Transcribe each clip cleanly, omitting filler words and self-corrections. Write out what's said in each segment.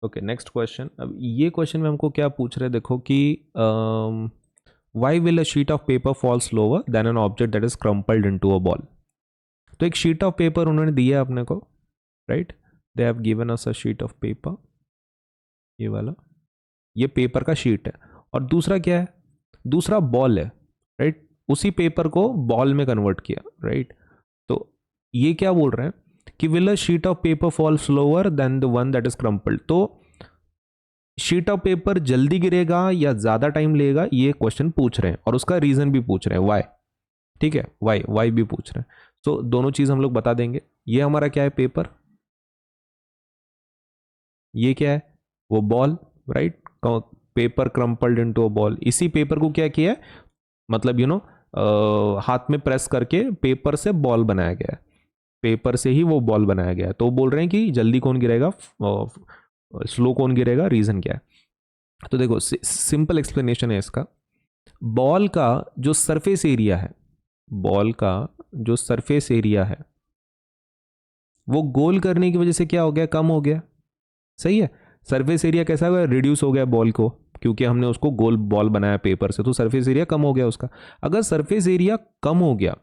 Okay, next question. अब ये question में हमको क्या पूछ रहे हैं, देखो कि why will a sheet of paper fall slower than an object that is crumpled into a ball. तो एक शीट ऑफ पेपर उन्होंने दिया अपने को, right, they have given us a sheet of paper, ये वाला, ये पेपर का शीट है, और दूसरा क्या है, दूसरा बॉल है, राइट, उसी पेपर को बॉल में कन्वर्ट किया, राइट। तो ये क्या बोल रहे हैं कि will a sheet of paper fall slower then the one that is crumpled. तो शीट ऑफ पेपर जल्दी गिरेगा या ज्यादा टाइम लेगा, ये क्वेश्चन पूछ रहे हैं, और उसका रीजन भी पूछ रहे हैं, वाई। ठीक है, वाई वाई भी पूछ रहे हैं। तो दोनों चीज हम लोग बता देंगे। ये हमारा क्या है, पेपर, ये क्या है, वो ball, right, paper crumpled into a ball. इसी पेपर को क्या किया है, मतलब हाथ में प्रेस करके पेपर से बॉल बनाया गया है, पेपर से ही वो बॉल बनाया गया है। तो बोल रहे हैं कि जल्दी कौन गिरेगा, स्लो कौन गिरेगा, रीजन क्या है। तो देखो, सिंपल एक्सप्लेनेशन है इसका। बॉल का जो सरफेस एरिया है, बॉल का जो सरफेस एरिया है, वो गोल करने की वजह से क्या हो गया, कम हो गया, सही है। सरफेस एरिया कैसा हुआ, रिड्यूस हो गया बॉल को, क्योंकि हमने उसको गोल बॉल बनाया पेपर से, तो सरफेस एरिया कम हो गया उसका। अगर सरफेस एरिया कम हो गया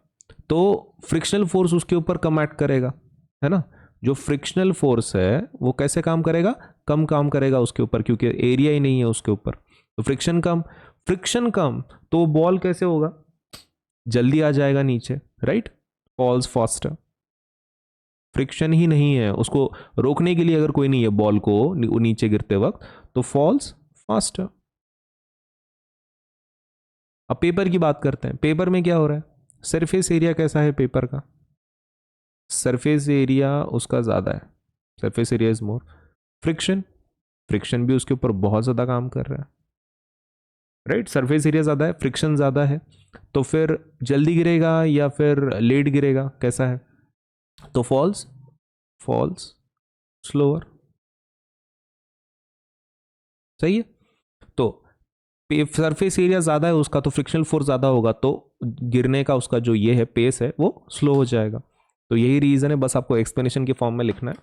तो फ्रिक्शनल फोर्स उसके ऊपर कम एक्ट करेगा, है ना। जो फ्रिक्शनल फोर्स है वो कैसे काम करेगा, कम काम करेगा उसके ऊपर, क्योंकि एरिया ही नहीं है उसके ऊपर। तो फ्रिक्शन कम, फ्रिक्शन कम, तो बॉल कैसे होगा, जल्दी आ जाएगा नीचे, राइट, फॉल्स फास्टर। फ्रिक्शन ही नहीं है, उसको रोकने के लिए अगर कोई नहीं है बॉल को नीचे गिरते वक्त, तो फॉल्स फास्टर। अब पेपर की बात करते हैं। पेपर में क्या हो रहा है, सरफेस एरिया कैसा है पेपर का, सरफेस एरिया उसका ज़्यादा है, surface area is more. Friction, friction भी उसके ऊपर बहुत ज़्यादा काम कर रहा है, राइट, सरफेस एरिया ज़्यादा है, फ्रिक्शन ज़्यादा है, तो फिर जल्दी गिरेगा या फिर लेट गिरेगा, कैसा है, तो फॉल्स, फॉल्स स्लोअर, सही है। तो सरफेस एरिया ज़्यादा है उसका, तो फ्रिक्शनल फोर्स ज़्यादा होगा, तो गिरने का उसका जो ये है पेस है वो स्लो हो जाएगा। तो यही रीज़न है, बस आपको एक्सप्लेनेशन के फॉर्म में लिखना है।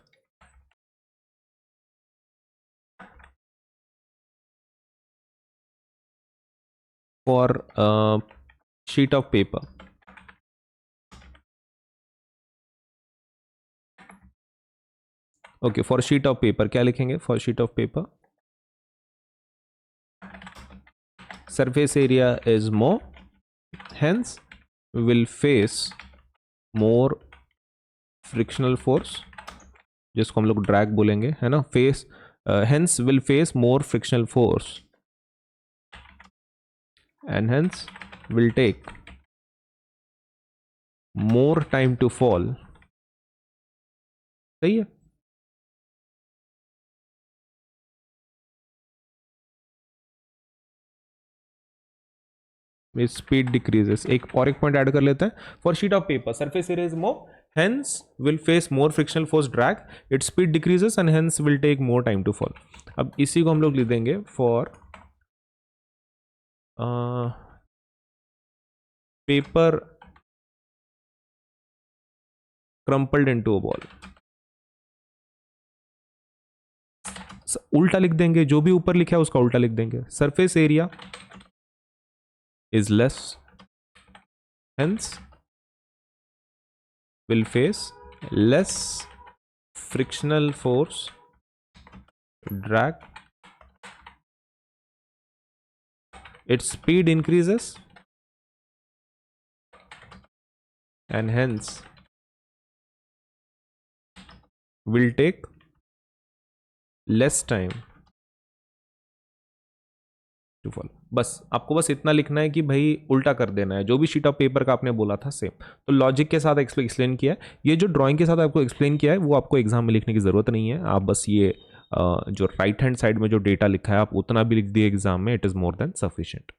For sheet of paper, okay, for sheet of paper क्या लिखेंगे, for sheet of paper surface area is more, hence will face more frictional force, जिसको हम लोग ड्रैग बोलेंगे, है ना, face, hence will face more frictional force and hence will take more time to fall, सही है। स्पीड डिक्रीजेस, एक और एक पॉइंट ऐड कर लेते हैं। For sheet of paper surface area is more, hence will face more frictional force drag, its speed decreases and hence will take more time to fall। अब इसी को हम लोग लिख देंगे for paper crumpled into a ball। उल्टा लिख देंगे, जो भी ऊपर लिखा है उसका उल्टा लिख देंगे। Surface area is less, hence will face less frictional force drag, its speed increases and hence will take less time to fall। बस आपको बस इतना लिखना है कि भाई उल्टा कर देना है, जो भी शीट ऑफ पेपर का आपने बोला था सेम। तो लॉजिक के साथ एक्सप्लेन किया है, ये जो ड्राइंग के साथ आपको एक्सप्लेन किया है वो आपको एग्जाम में लिखने की ज़रूरत नहीं है। आप बस ये जो राइट हैंड साइड में जो डेटा लिखा है आप उतना भी लिख दिए एग्जाम में, it is more than sufficient.